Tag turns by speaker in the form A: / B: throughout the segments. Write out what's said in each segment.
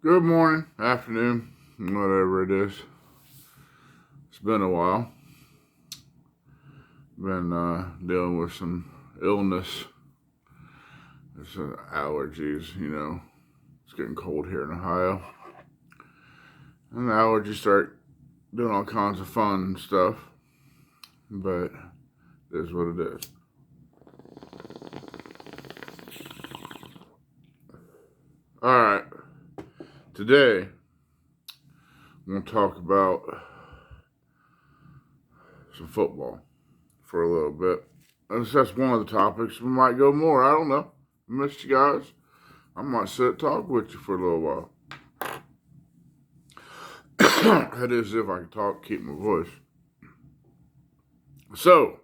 A: Good morning, afternoon, whatever it is. It's been a while. Been dealing with some illness. There's allergies, It's getting cold here in Ohio. And the allergies start doing all kinds of fun stuff. But it is what it is. Alright. Today, I'm going to talk about some football for a little bit. That's one of the topics. We might go more. I don't know. I missed you guys. I might sit and talk with you for a little while. That is if I can talk, keep my voice. So,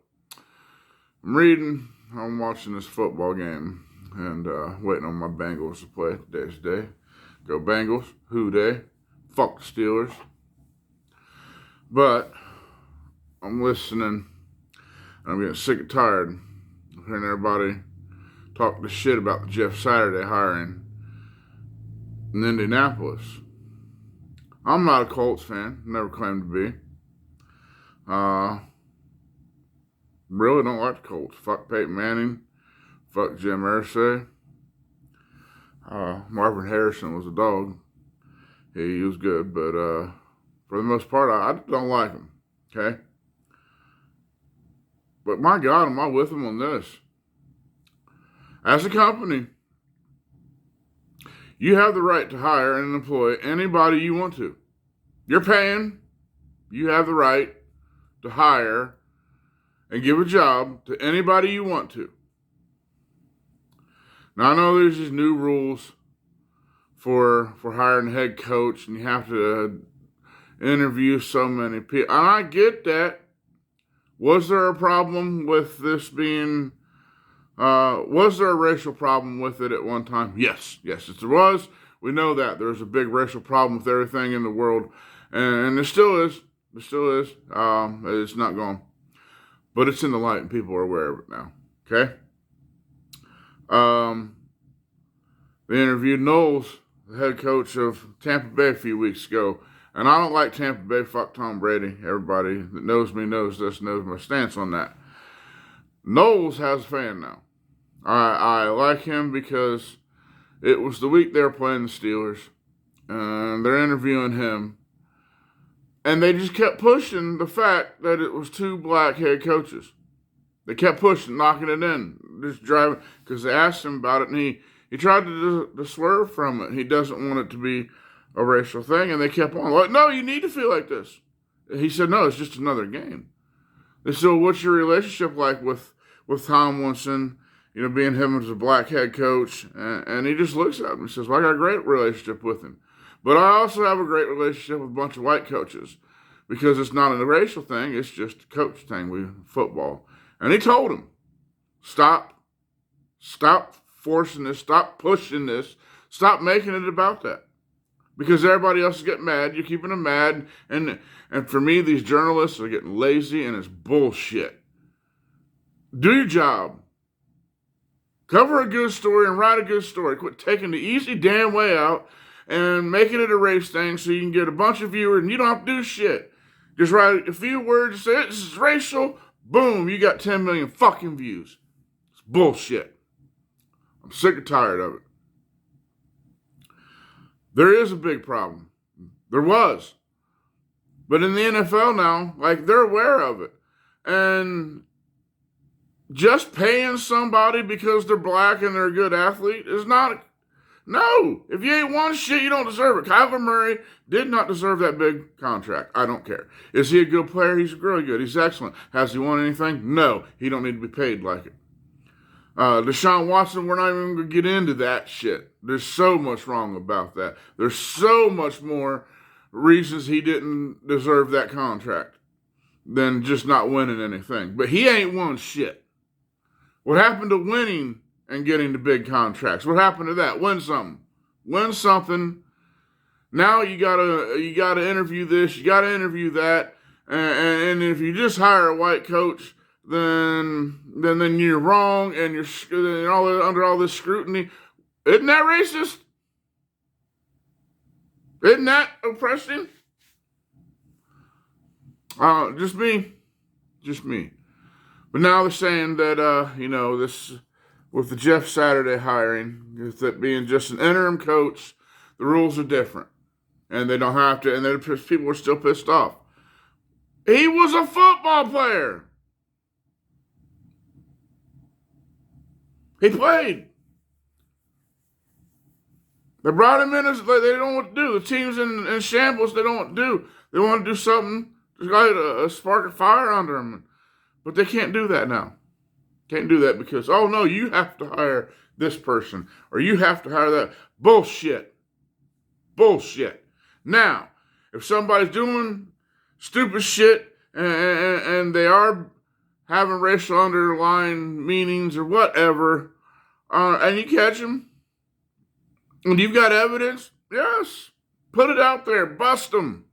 A: I'm watching this football game and waiting on my Bengals to play. Today's the day. Go Bengals. Who dey? Fuck the Steelers. But I'm listening. I'm getting sick and tired of hearing everybody talk the shit about the Jeff Saturday hiring in Indianapolis. I'm not a Colts fan. Never claimed to be. Really don't like the Colts. Fuck Peyton Manning. Fuck Jim Irsay. Marvin Harrison was a dog. He was good, but for the most part, I don't like him. Okay? But my God, am I with him on this? As a company, you have the right to hire and employ anybody you want to. You're paying. You have the right to hire and give a job to anybody you want to. Now, I know there's these new rules for hiring a head coach, and you have to interview so many people. And I get that. Was there a problem with this being, was there a racial problem with it at one time? Yes, there was. We know that. There's a big racial problem with everything in the world, and there still is. There still is. It's not gone. But it's in the light, and people are aware of it now. Okay? They interviewed Knowles, the head coach of Tampa Bay a few weeks ago. And I don't like Tampa Bay. Fuck Tom Brady. Everybody that knows me knows this, knows my stance on that. Knowles has a fan now. I like him because it was the week they were playing the Steelers. And they're interviewing him. And they just kept pushing the fact that it was two black head coaches. They kept pushing, knocking it in, just driving, because they asked him about it, and he tried to swerve from it. He doesn't want it to be a racial thing, and they kept on. Like, no, you need to feel like this. He said, no, it's just another game. They said, well, what's your relationship like with Tomlinson, being him as a black head coach? And he just looks at him and says, well, I got a great relationship with him. But I also have a great relationship with a bunch of white coaches, because it's not a racial thing, it's just a coach thing, football. And he told him, stop forcing this, stop pushing this, stop making it about that. Because everybody else is getting mad, you're keeping them mad, and for me, these journalists are getting lazy, and it's bullshit. Do your job. Cover a good story and write a good story. Quit taking the easy damn way out and making it a race thing so you can get a bunch of viewers, and you don't have to do shit. Just write a few words and say, this is racial. Boom, you got 10 million fucking views. It's bullshit. I'm sick and tired of it. There is a big problem. There was. But in the NFL now, they're aware of it. And just paying somebody because they're black and they're a good athlete is not... No. If you ain't won shit, you don't deserve it. Kyler Murray did not deserve that big contract. I don't care. Is he a good player? He's really good. He's excellent. Has he won anything? No. He don't need to be paid like it. Deshaun Watson, we're not even going to get into that shit. There's so much wrong about that. There's so much more reasons he didn't deserve that contract than just not winning anything. But he ain't won shit. What happened to winning and getting the big contracts? What happened to that? Win something. Win something. Now you gotta interview this, you gotta interview that, and if you just hire a white coach, then you're wrong, and you're under all this scrutiny. Isn't that racist? Isn't that oppressing? Just me. Just me. But now they're saying that, this, with the Jeff Saturday hiring, with it being just an interim coach, the rules are different. And they don't have to, and then people are still pissed off. He was a football player. He played. They brought him in as they don't know what to do. The team's in shambles. They don't know what to do. They want to do something to light a spark of fire under them. But they can't do that now. Can't do that because, oh no, you have to hire this person or you have to hire that. Bullshit. Bullshit. Now, if somebody's doing stupid shit and they are having racial underlying meanings or whatever, and you catch them, and you've got evidence, yes, put it out there, bust them.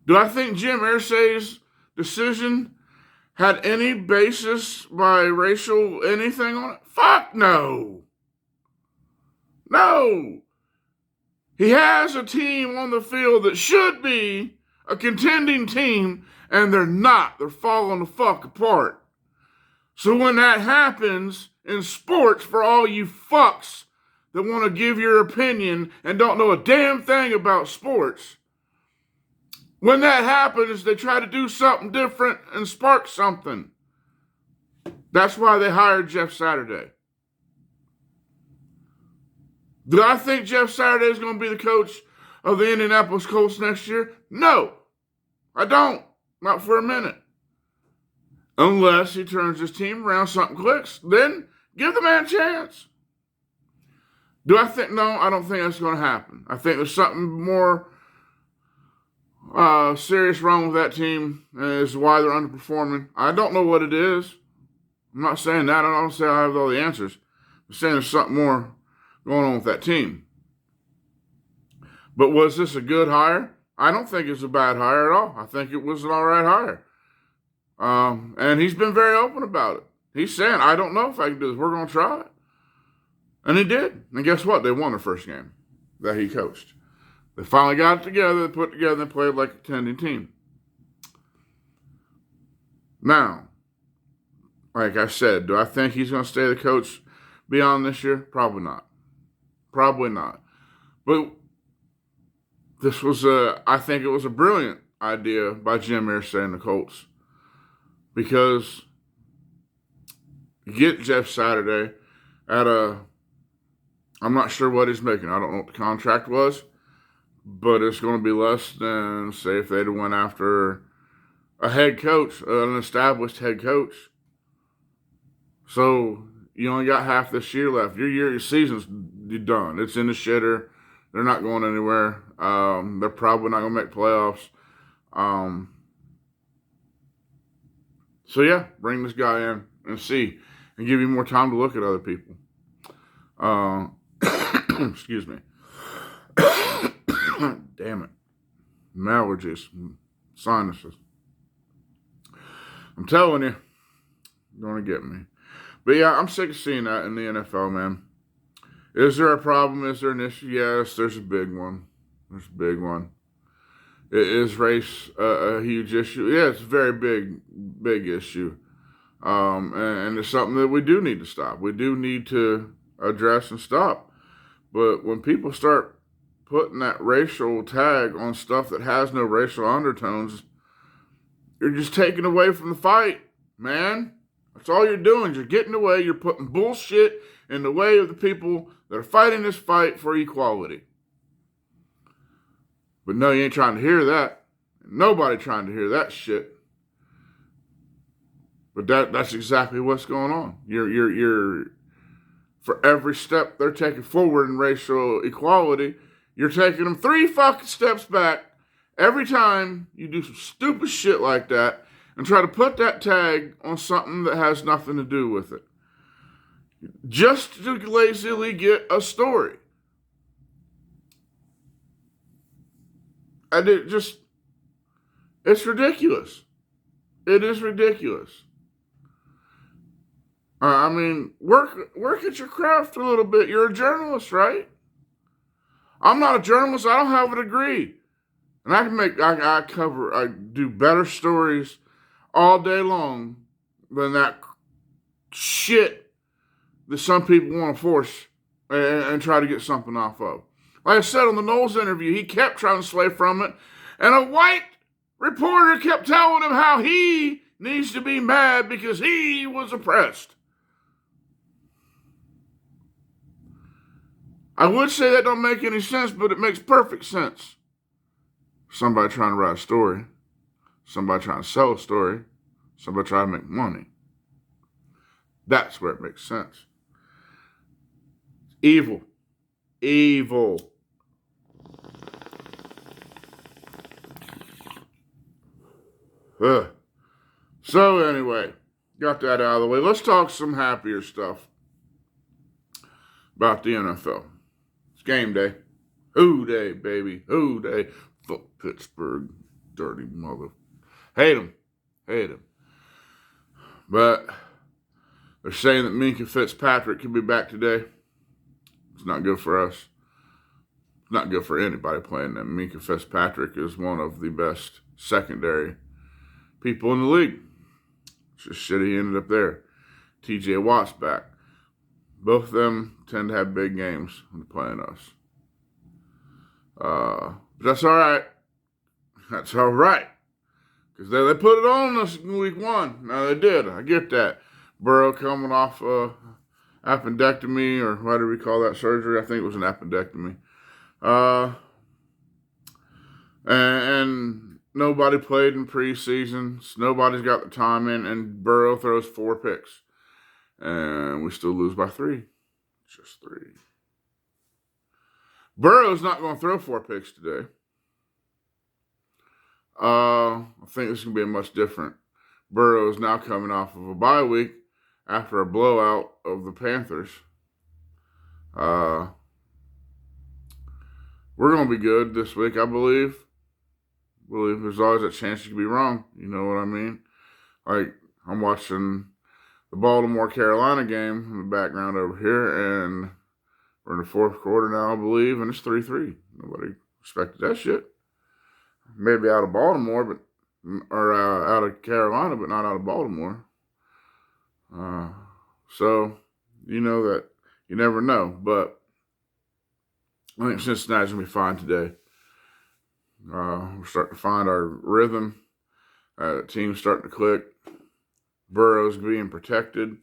A: Do I think Jim Irsay's decision had any basis by racial anything on it? Fuck no. No. He has a team on the field that should be a contending team, and they're not. They're falling the fuck apart. So when that happens in sports, for all you fucks that want to give your opinion and don't know a damn thing about sports, when that happens, they try to do something different and spark something. That's why they hired Jeff Saturday. Do I think Jeff Saturday is going to be the coach of the Indianapolis Colts next year? No, I don't. Not for a minute. Unless he turns his team around, something clicks, then give the man a chance. Do I think? No, I don't think that's going to happen. I think there's something more serious wrong with that team is why they're underperforming. I don't know what it is. I'm not saying that. I don't say I have all the answers. I'm saying there's something more going on with that team. But was this a good hire? I don't think it's a bad hire at all. I think it was an all right hire. And he's been very open about it. He's saying, I don't know if I can do this. We're going to try it. And he did. And guess what? They won the first game that he coached. They finally got it together, they put it together, and played like a contending team. Now, like I said, do I think he's going to stay the coach beyond this year? Probably not. Probably not. But this was I think it was a brilliant idea by Jim Irsay and the Colts. Because you get Jeff Saturday at I'm not sure what he's making. I don't know what the contract was. But it's going to be less than, say, if they'd went after a head coach, an established head coach. So you only got half this year left. Your season's done. It's in the shitter. They're not going anywhere. They're probably not going to make playoffs. So yeah, bring this guy in and see, and give you more time to look at other people. Excuse me. Damn it. Allergies, sinuses. I'm telling you, you're going to get me. But yeah, I'm sick of seeing that in the NFL, man. Is there a problem? Is there an issue? Yes, there's a big one. There's a big one. Is race a huge issue? Yeah, it's a very big issue. And it's something that we do need to stop. We do need to address and stop. But when people start putting that racial tag on stuff that has no racial undertones, you're just taking away from the fight, man. That's all you're doing. You're getting away. You're putting bullshit in the way of the people that are fighting this fight for equality. But no, you ain't trying to hear that. Nobody trying to hear that shit. But that's exactly what's going on. You're for every step they're taking forward in racial equality, you're taking them 3 fucking steps back every time you do some stupid shit like that and try to put that tag on something that has nothing to do with it. Just to lazily get a story. And it's ridiculous. It is ridiculous. Work at your craft a little bit. You're a journalist, right? I'm not a journalist. I don't have a degree. And I do better stories all day long than that shit that some people want to force and try to get something off of. Like I said on the Knowles interview, he kept trying to sway from it, and a white reporter kept telling him how he needs to be mad because he was oppressed. I would say that don't make any sense, but it makes perfect sense. Somebody trying to write a story, somebody trying to sell a story, somebody trying to make money. That's where it makes sense. Evil. Evil. Ugh. So anyway, got that out of the way. Let's talk some happier stuff about the NFL. It's game day. Who day, baby. Who day. Fuck Pittsburgh. Dirty mother. Hate them. Hate them. But they're saying that Minka Fitzpatrick could be back today. It's not good for us. It's not good for anybody playing them. Minka Fitzpatrick is one of the best secondary people in the league. It's just shit he ended up there. TJ Watt's back. Both of them tend to have big games when they're playing us. But that's all right. That's all right. Because they put it on us in week one. Now they did. I get that. Burrow coming off appendectomy, or what do we call that surgery? I think it was an appendectomy. And nobody played in preseason. So nobody's got the time in, and Burrow throws 4 picks. And we still lose by 3. Just 3. Burrow's not going to throw 4 picks today. I think this is going to be much different. Burrow is now coming off of a bye week after a blowout of the Panthers. We're going to be good this week, I believe. There's always a chance you could be wrong. You know what I mean? Like, I'm watching the Baltimore-Carolina game in the background over here, and we're in the 4th quarter now, I believe, and it's 3-3. Nobody expected that shit. Maybe out of Baltimore, or out of Carolina, but not out of Baltimore. So, you know that you never know. But I think Cincinnati's going to be fine today. We're starting to find our rhythm. The team's starting to click. Burrow's being protected.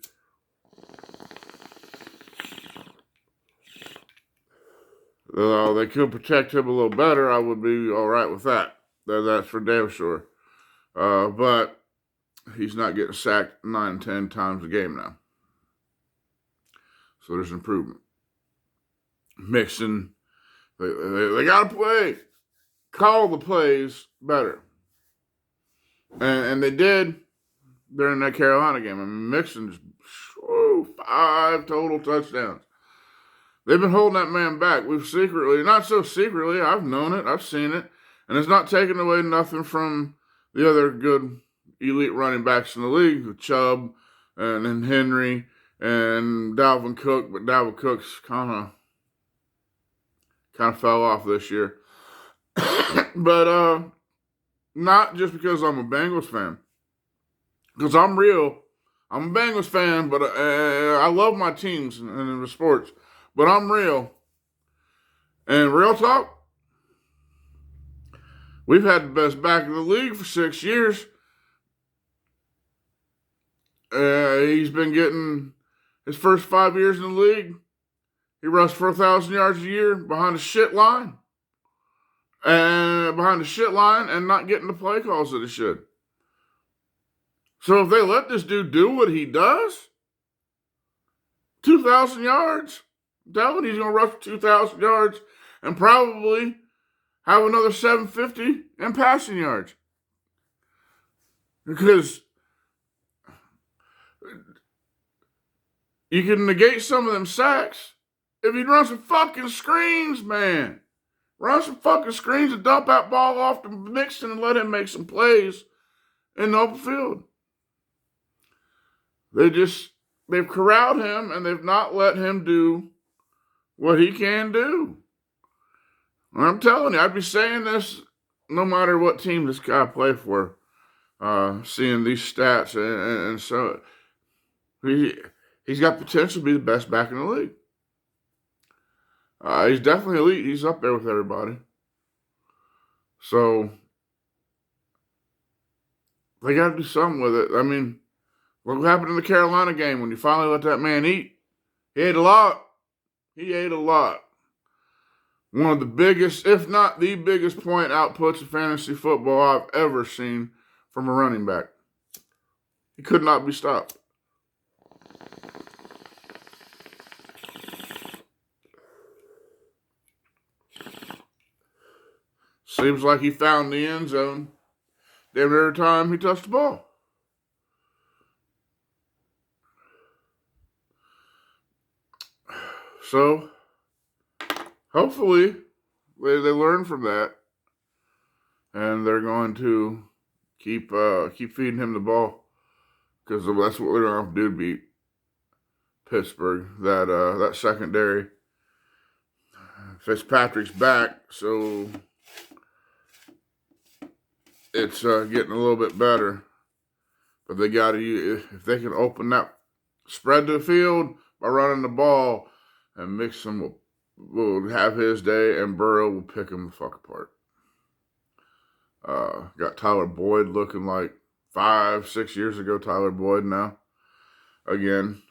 A: They could protect him a little better. I would be all right with that. That's for damn sure. But he's not getting sacked 9, 10 times a game now. So there's improvement. Mixon, they got to play. Call the plays better. And they did during that Carolina game. I mean, Mixon just 5 total touchdowns. They've been holding that man back. We've secretly, not so secretly, I've known it, I've seen it, and it's not taking away nothing from the other good elite running backs in the league, with Chubb and Henry and Dalvin Cook, but Dalvin Cook's kind of fell off this year. But not just because I'm a Bengals fan, because I'm real. I'm a Bengals fan, but I love my teams and the sports. But I'm real. And real talk, we've had the best back in the league for 6 years. He's been getting his first 5 years in the league. He rushed for 1,000 yards a year behind a shit line. And not getting the play calls that he should. So if they let this dude do what he does, 2,000 yards, I'm telling you, he's going to rush for 2,000 yards and probably have another 750 in passing yards. Because you can negate some of them sacks if you run some fucking screens, man. Run some fucking screens and dump that ball off to Mixon and let him make some plays in the open field. They've corralled him and they've not let him do what he can do. And I'm telling you, I'd be saying this no matter what team this guy played for. Seeing these stats, and so he's got potential to be the best back in the league. He's definitely elite. He's up there with everybody. So they got to do something with it. I mean, look what happened in the Carolina game when you finally let that man eat. He ate a lot. He ate a lot. One of the biggest, if not the biggest point outputs of fantasy football I've ever seen from a running back. He could not be stopped. Seems like he found the end zone every time he touched the ball. So, hopefully, they learn from that, and they're going to keep feeding him the ball, because that's what they're going to have to do to beat Pittsburgh. That secondary. Fitzpatrick's back, so it's getting a little bit better. But they got to, if they can open that spread to the field by running the ball, and Mixon will have his day, and Burrow will pick him the fuck apart. Got Tyler Boyd looking like 5-6 years ago. Tyler Boyd now. Again,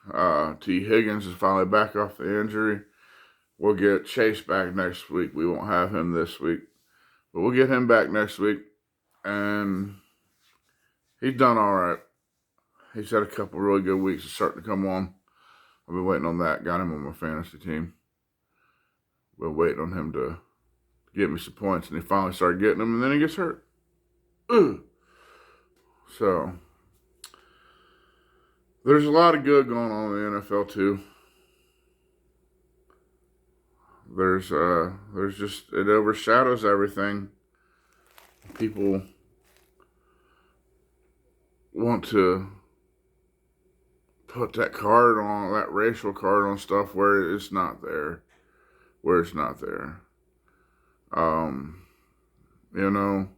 A: T. Higgins is finally back off the injury. We'll get Chase back next week. We won't have him this week, but we'll get him back next week. And he's done all right. He's had a couple really good weeks. It's starting to come on. I've been waiting on that. Got him on my fantasy team. Been waiting on him to get me some points, and he finally started getting them, and then he gets hurt. Ugh. So there's a lot of good going on in the NFL too. There's just, it overshadows everything. People want to put that card on, that racial card on stuff where it's not there. Where it's not there. You know,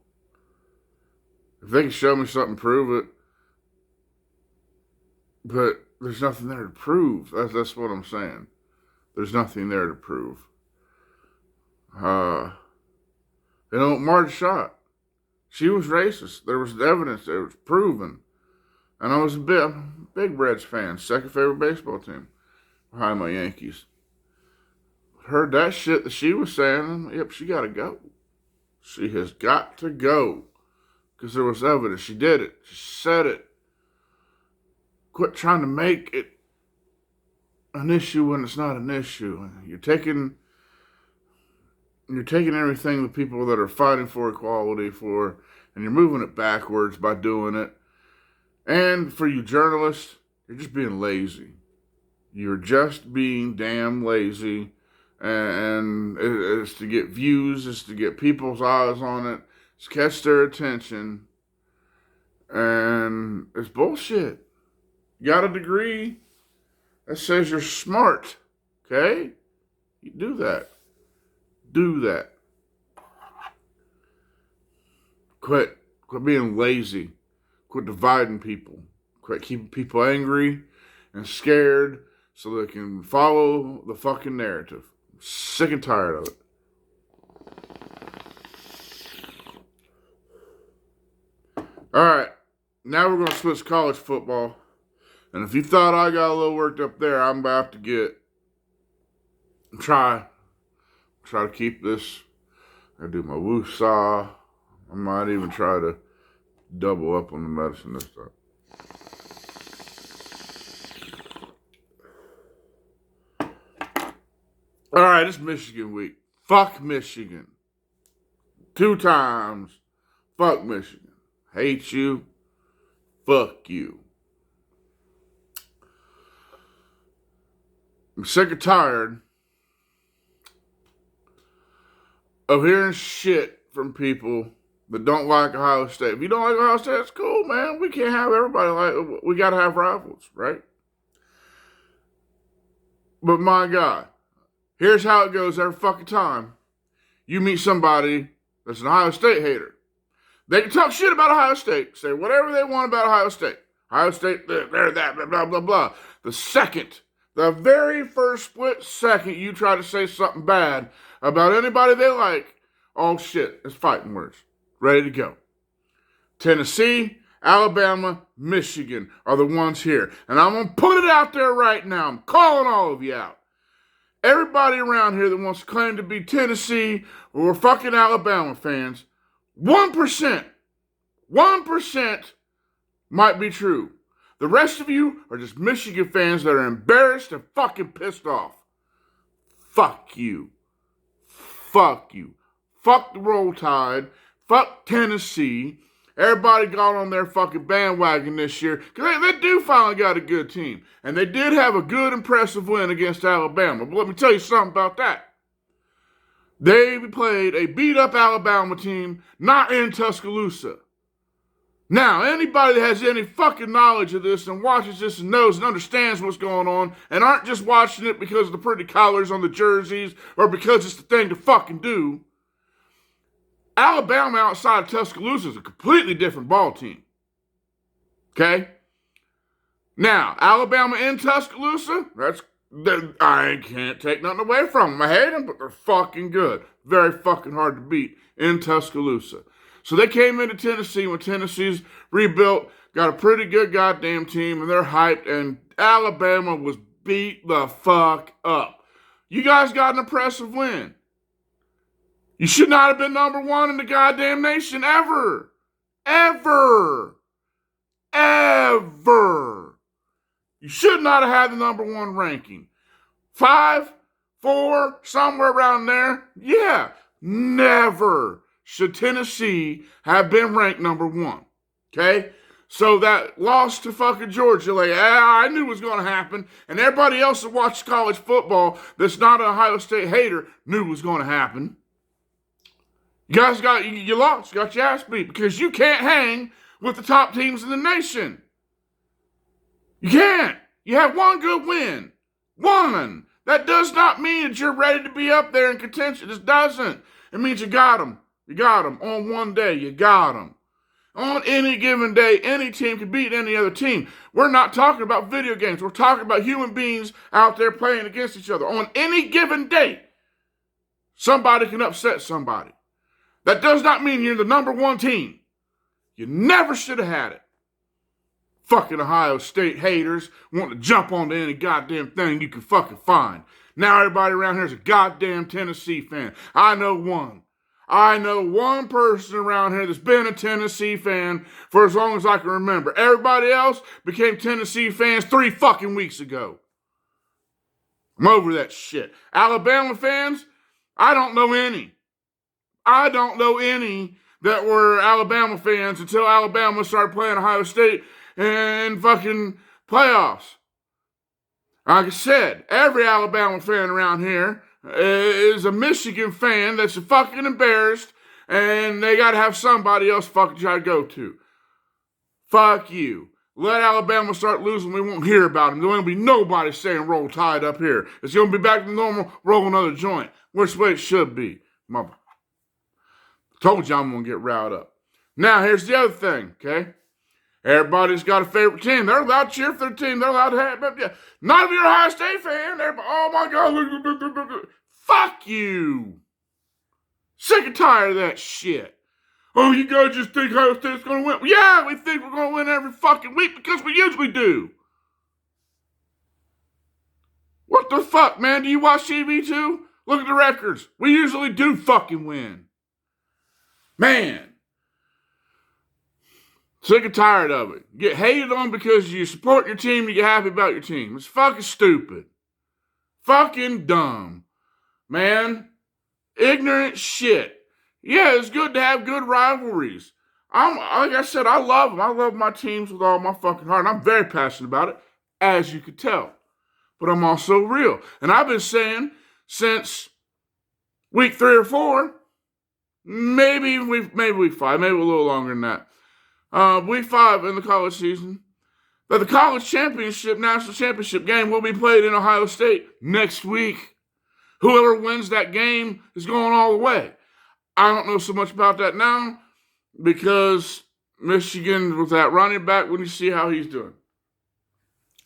A: if they can show me something, prove it. But there's nothing there to prove. That's what I'm saying. There's nothing there to prove. You know, Marge Shot. She was racist. There was evidence. It was proven. And I was a big Reds fan. Second favorite baseball team. Behind my Yankees. Heard that shit that she was saying. Yep, she got to go. She has got to go. Because there was evidence. She did it. She said it. Quit trying to make it an issue when it's not an issue. You're taking everything the people that are fighting for equality for, and you're moving it backwards by doing it. And for you journalists, you're just being lazy. You're just being damn lazy. And it's to get views, it's to get people's eyes on it, it's to catch their attention. And it's bullshit. You got a degree that says you're smart, okay? You do that. Do that. Quit being lazy. Quit dividing people. Quit keeping people angry and scared so they can follow the fucking narrative. I'm sick and tired of it. All right. Now we're going to switch college football. And if you thought I got a little worked up there, I'm about to try to keep this. I do my woo-saw. I might even try to double up on the medicine this time. All right, it's Michigan week. Fuck Michigan. 2 times. Fuck Michigan. Hate you. Fuck you. I'm sick and tired of hearing shit from people that don't like Ohio State. If you don't like Ohio State, that's cool, man. We can't have everybody like. We got to have rivals, right? But my God, here's how it goes every fucking time. you meet somebody that's an Ohio State hater. They can talk shit about Ohio State, say whatever they want about Ohio State. Ohio State, they're that, blah, blah, blah, blah. The very first split second you try to say something bad about anybody they like, oh shit, it's fighting words. Ready to go. Tennessee, Alabama, Michigan are the ones here. And I'm going to put it out there right now. I'm calling all of you out. Everybody around here that wants to claim to be Tennessee or fucking Alabama fans, 1% might be true. The rest of you are just Michigan fans that are embarrassed and fucking pissed off. Fuck you. Fuck you. Fuck the Roll Tide. Fuck Tennessee. Everybody got on their fucking bandwagon this year because they do finally got a good team. And they did have a good, impressive win against Alabama. But let me tell you something about that. They played a beat-up Alabama team, not in Tuscaloosa. Now, anybody that has any fucking knowledge of this and watches this and knows and understands what's going on and aren't just watching it because of the pretty colors on the jerseys or because it's the thing to fucking do, Alabama outside of Tuscaloosa is a completely different ball team. Okay? Now, Alabama in Tuscaloosa, I can't take nothing away from them. I hate them, but they're fucking good. Very fucking hard to beat in Tuscaloosa. So they came into Tennessee when Tennessee's rebuilt, got a pretty good goddamn team, and they're hyped, and Alabama was beat the fuck up. You guys got an impressive win. You should not have been number one in the goddamn nation ever. Ever. Ever. You should not have had the number one ranking. 5, 4, somewhere around there. Yeah, never should Tennessee have been ranked number one. Okay? So that loss to fucking Georgia, I knew it was going to happen. And everybody else that watched college football that's not an Ohio State hater knew it was going to happen. You guys you lost, got your ass beat because you can't hang with the top teams in the nation. You can't. You have one good win. One. That does not mean that you're ready to be up there in contention. It doesn't. It means you got them. You got them. On one day, you got them. On any given day, any team can beat any other team. We're not talking about video games. We're talking about human beings out there playing against each other. On any given day, somebody can upset somebody. That does not mean you're the number one team. You never should have had it. Fucking Ohio State haters want to jump onto any goddamn thing you can fucking find. Now everybody around here is a goddamn Tennessee fan. I know one person around here that's been a Tennessee fan for as long as I can remember. Everybody else became Tennessee fans 3 fucking weeks ago. I'm over that shit. Alabama fans, I don't know any that were Alabama fans until Alabama started playing Ohio State in fucking playoffs. Like I said, every Alabama fan around here is a Michigan fan that's fucking embarrassed and they got to have somebody else fucking try to go to. Fuck you. Let Alabama start losing, we won't hear about them. There won't be nobody saying Roll Tide up here. It's going to be back to normal, roll another joint. Which way it should be. Told you I'm going to get riled up. Now, here's the other thing, okay? Everybody's got a favorite team. They're allowed to cheer for their team. They're allowed to have... Not if you're a Ohio State fan. Oh, my God. Fuck you. Sick and tired of that shit. Oh, you guys just think Ohio State's going to win? Yeah, we think we're going to win every fucking week because we usually do. What the fuck, man? Do you watch TV too? Look at the records. We usually do fucking win. Man. Sick and tired of it. Get hated on because you support your team and you're happy about your team. It's fucking stupid. Fucking dumb. Man. Ignorant shit. Yeah, it's good to have good rivalries. Like I said, I love them. I love my teams with all my fucking heart. And I'm very passionate about it, as you could tell. But I'm also real. And I've been saying since week 3 or 4, maybe week 5, maybe a little longer than that. Week 5 in the college season, that the college championship, national championship game will be played in Ohio State next week. Whoever wins that game is going all the way. I don't know so much about that now because Michigan, with that running back, when you see how he's doing.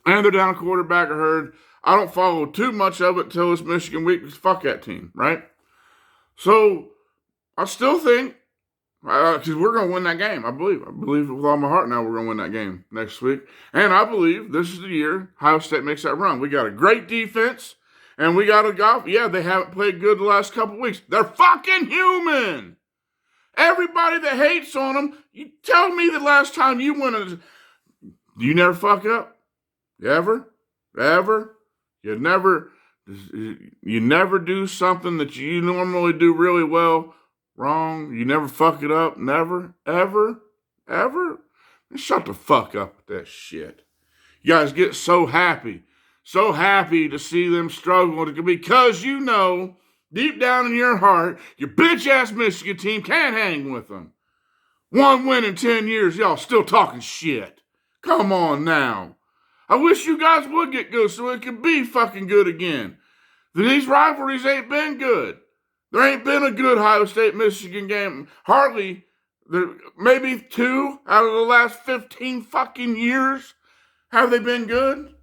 A: And they're down a quarterback, I heard. I don't follow too much of it till it's Michigan week because fuck that team, right? So I still think, because we're going to win that game, I believe. I believe with all my heart now we're going to win that game next week. And I believe this is the year Ohio State makes that run. We got a great defense, and we got a golf. Yeah, they haven't played good the last couple of weeks. They're fucking human. Everybody that hates on them, you tell me the last time you went, you never fuck up? You ever? You never do something that you normally do really well wrong. You never fuck it up. Never, ever. Shut the fuck up with that shit. You guys get so happy to see them struggle because you know deep down in your heart, your bitch ass Michigan team can't hang with them. 1 win in 10 years, y'all still talking shit. Come on now. I wish you guys would get good so it could be fucking good again. These rivalries ain't been good. There ain't been a good Ohio State-Michigan game. Hardly. Maybe 2 out of the last 15 fucking years. Have they been good?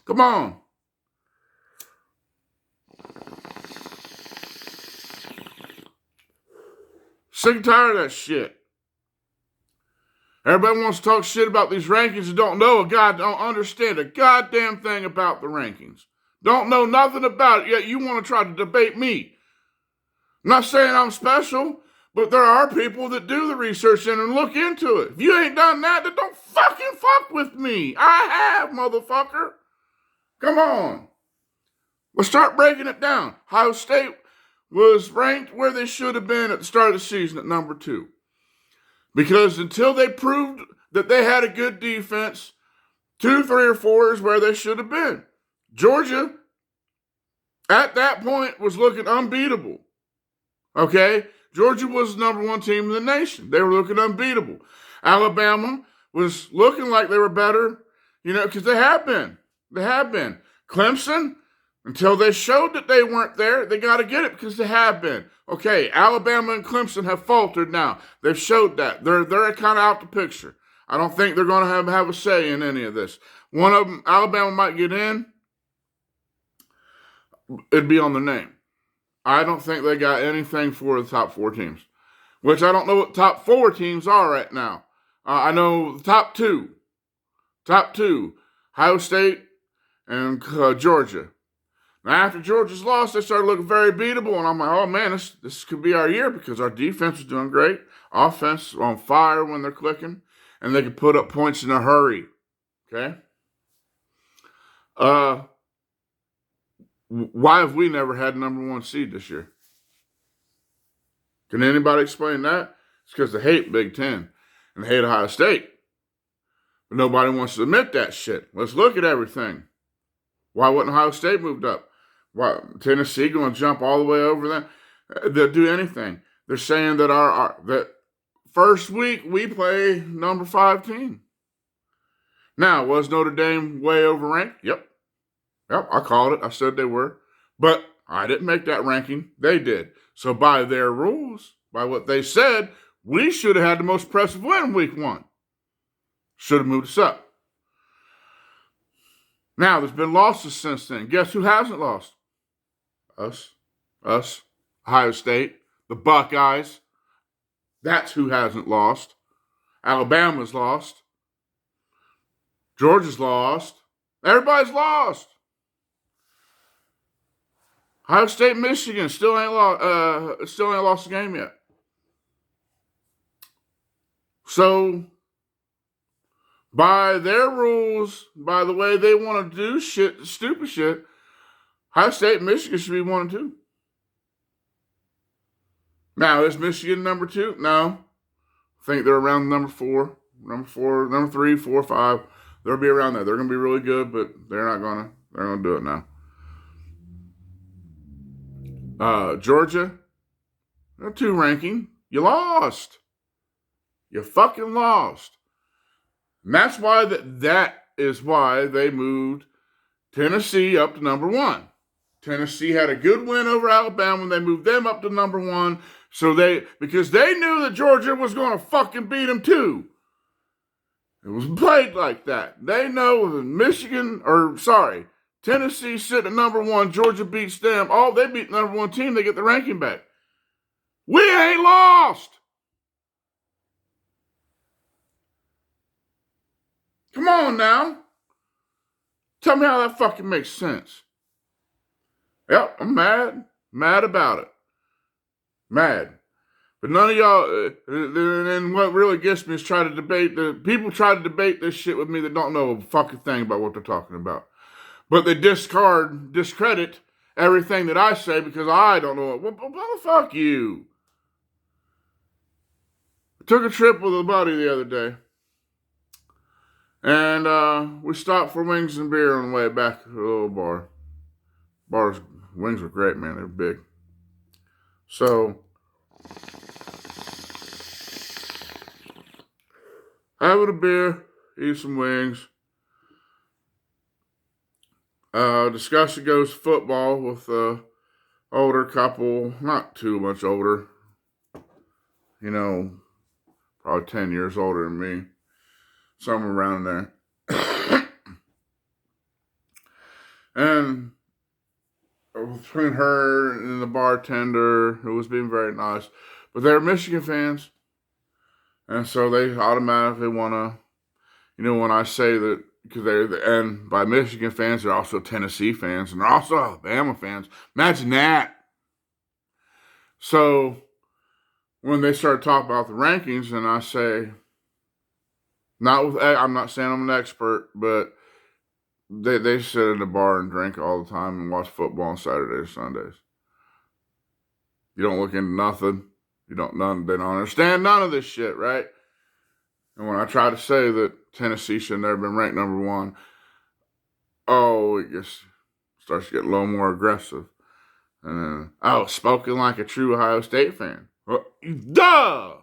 A: Come on. Sick and tired of that shit. Everybody wants to talk shit about these rankings and don't understand a goddamn thing about the rankings. Don't know nothing about it, yet you want to try to debate me. I'm not saying I'm special, but there are people that do the research and look into it. If you ain't done that, then don't fucking fuck with me. I have, motherfucker. Come on. Let's start breaking it down. Ohio State was ranked where they should have been at the start of the season at number 2. Because until they proved that they had a good defense, 2, 3, or 4 is where they should have been. Georgia, at that point, was looking unbeatable. Okay? Georgia was the number 1 team in the nation. They were looking unbeatable. Alabama was looking like they were better, because they have been. Clemson, until they showed that they weren't there, they got to get it because they have been. Okay, Alabama and Clemson have faltered now. They've showed that. They're kind of out the picture. I don't think they're going to have a say in any of this. One of them, Alabama might get in. It'd be on their name. I don't think they got anything for the top 4 teams, which I don't know what top 4 teams are right now. I know the top two, Ohio State and Georgia. Now, after Georgia's loss, they started looking very beatable, and I'm like, oh, man, this could be our year because our defense is doing great. Offense on fire when they're clicking, and they can put up points in a hurry, okay? Why have we never had number 1 seed this year? Can anybody explain that? It's because they hate Big Ten, and they hate Ohio State. But nobody wants to admit that shit. Let's look at everything. Why wouldn't Ohio State moved up? Why Tennessee going to jump all the way over them? They'll do anything. They're saying that that first week we play number 5 team. Now, was Notre Dame way overranked? Yep, I called it. I said they were. But I didn't make that ranking. They did. So by their rules, by what they said, we should have had the most impressive win week 1. Should have moved us up. Now, there's been losses since then. Guess who hasn't lost? Us, Ohio State, the Buckeyes. That's who hasn't lost. Alabama's lost. Georgia's lost. Everybody's lost. Ohio State, Michigan still ain't lost a game yet. So, by their rules, by the way they want to do shit, stupid shit, Ohio State and Michigan should be 1 and 2. Now, is Michigan number 2? No. I think they're around number 4, number 3, 4, 5. They'll be around there. They're going to be really good, but they're going to do it now. Georgia, number 2 ranking. You lost. You fucking lost. And that's why that is why they moved Tennessee up to number 1. Tennessee had a good win over Alabama when they moved them up to number 1. Because they knew that Georgia was going to fucking beat them too. It was played like that. They know that Tennessee sitting at number 1, Georgia beats them. Oh, they beat the number 1 team, they get the ranking back. We ain't lost. Come on now. Tell me how that fucking makes sense. Yep, I'm mad. Mad about it. Mad. But none of y'all, and what really gets me is people try to debate this shit with me that don't know a fucking thing about what they're talking about. But they discredit everything that I say because I don't know it. Well, fuck you. I took a trip with a buddy the other day. And we stopped for wings and beer on the way back to the little bar. Wings were great, man. They're big. So, having a beer, eat some wings. Discussion goes football with a older couple, not too much older. Probably 10 years older than me. Somewhere around there. And between her and the bartender, who was being very nice, but they're Michigan fans. And so they automatically want to, when I say that, and by Michigan fans, they're also Tennessee fans, and they're also Alabama fans. Imagine that. So when they start talking about the rankings, and I say, I'm not saying I'm an expert, but they sit in the bar and drink all the time and watch football on Saturdays, Sundays. You don't look into nothing. They don't understand none of this shit, right? And when I try to say that Tennessee should have never been ranked number 1, it just starts to get a little more aggressive. And spoken like a true Ohio State fan. Duh!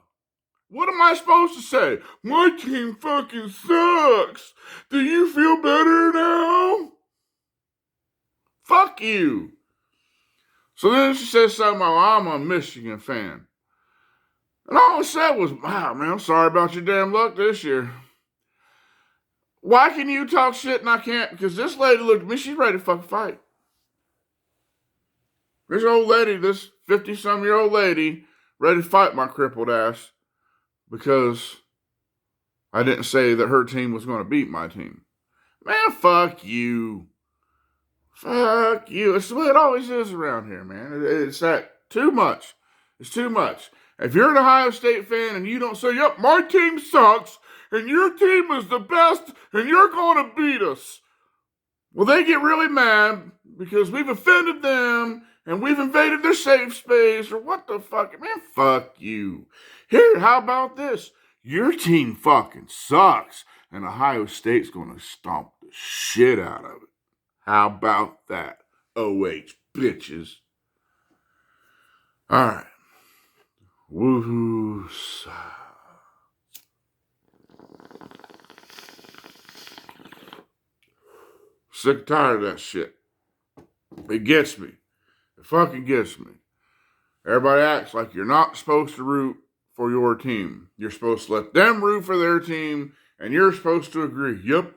A: What am I supposed to say? My team fucking sucks. Do you feel better now? Fuck you. So then she says something about, I'm a Michigan fan. And all I said was, wow, man, I'm sorry about your damn luck this year. Why can you talk shit and I can't? Because this lady looked at me, she's ready to fucking fight. This old lady, this 50-some-year-old lady, ready to fight my crippled ass because I didn't say that her team was going to beat my team. Man, fuck you. Fuck you. It's the way it always is around here, man. It's that too much. It's too much. If you're an Ohio State fan and you don't say, yep, my team sucks, and your team is the best, and you're going to beat us. Well, they get really mad because we've offended them, and we've invaded their safe space, or what the fuck? Man, fuck you. Here, how about this? Your team fucking sucks, and Ohio State's going to stomp the shit out of it. How about that? OH, bitches. All right. Woohoo. Sick and tired of that shit. It gets me. It fucking gets me. Everybody acts like you're not supposed to root for your team. You're supposed to let them root for their team, and you're supposed to agree. Yep.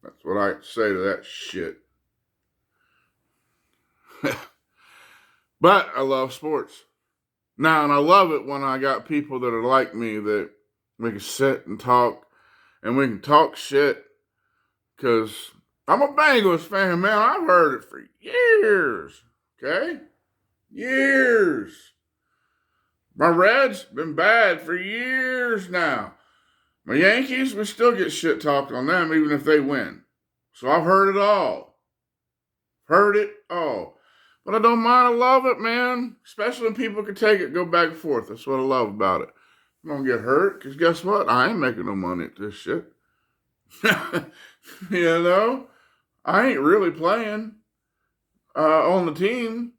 A: That's what I say to that shit. But I love sports. Now, and I love it when I got people that are like me that we can sit and talk, and we can talk shit, because I'm a Bengals fan, man. I've heard it for years, okay? Years. My Reds been bad for years now. My Yankees, we still get shit talked on them even if they win. So I've heard it all. But I don't mind. I love it, man. Especially when people can take it, go back and forth. That's what I love about it. I'm going to get hurt, because guess what? I ain't making no money at this shit. I ain't really playing on the team.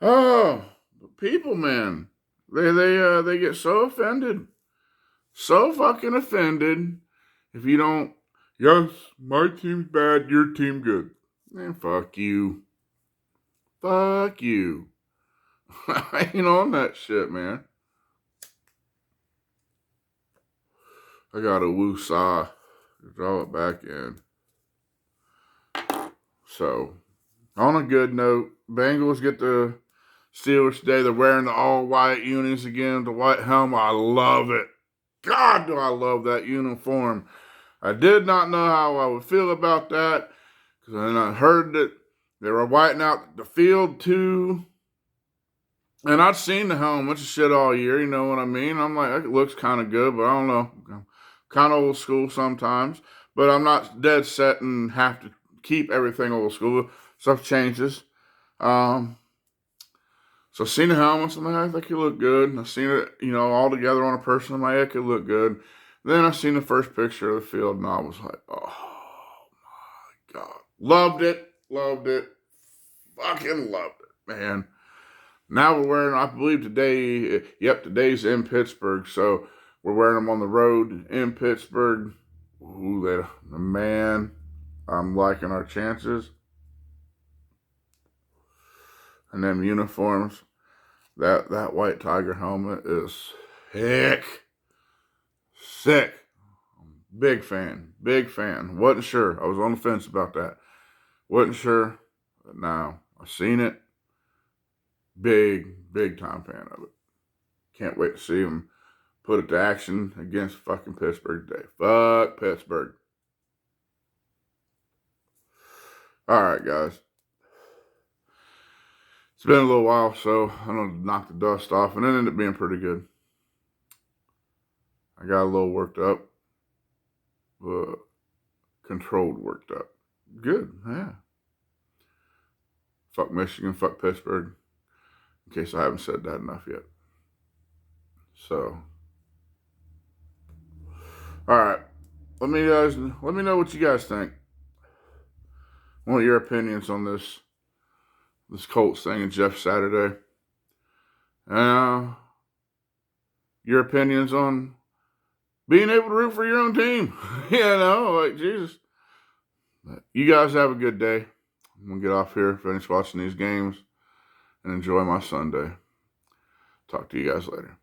A: Oh, people, man. They get so offended. so fucking offended if you don't, yes, my team's bad, your team good. Man, fuck you. Fuck you. I ain't on that shit, man. I got a woo-saw to draw it back in. So, on a good note, Bengals get the Steelers today. They're wearing the all-white unis again, the white helmet. I love it. God, do I love that uniform. I did not know how I would feel about that, because then I heard that they were whiting out the field too. And I'd seen the helmets and shit all year, you know what I mean? I'm like, it looks kind of good, but I don't know. I'm kind of old school sometimes, but I'm not dead set and have to keep everything old school. Stuff changes. So I seen the helmets, and I think it looked good. I seen it, all together on a person. I'm like, it could look good. Then I seen the first picture of the field, and I was like, oh my God. Loved it. Fucking loved it, man. Now we're wearing, I believe today's in Pittsburgh, so we're wearing them on the road in Pittsburgh. Ooh, man, I'm liking our chances. And them uniforms, that white tiger helmet is sick. Big fan. Wasn't sure. I was on the fence about that. Wasn't sure, but now I've seen it. Big time fan of it. Can't wait to see them put it to action against fucking Pittsburgh today. Fuck Pittsburgh. All right, guys. It's been a little while, so I'm going to knock the dust off, and it ended up being pretty good. I got a little worked up, but controlled worked up. Good, yeah. Fuck Michigan, fuck Pittsburgh. In case I haven't said that enough yet. So, all right. Let me know what you guys think. I want your opinions on this Colts thing and Jeff Saturday. Your opinions on being able to root for your own team. Jesus. You guys have a good day. I'm going to get off here, finish watching these games, and enjoy my Sunday. Talk to you guys later.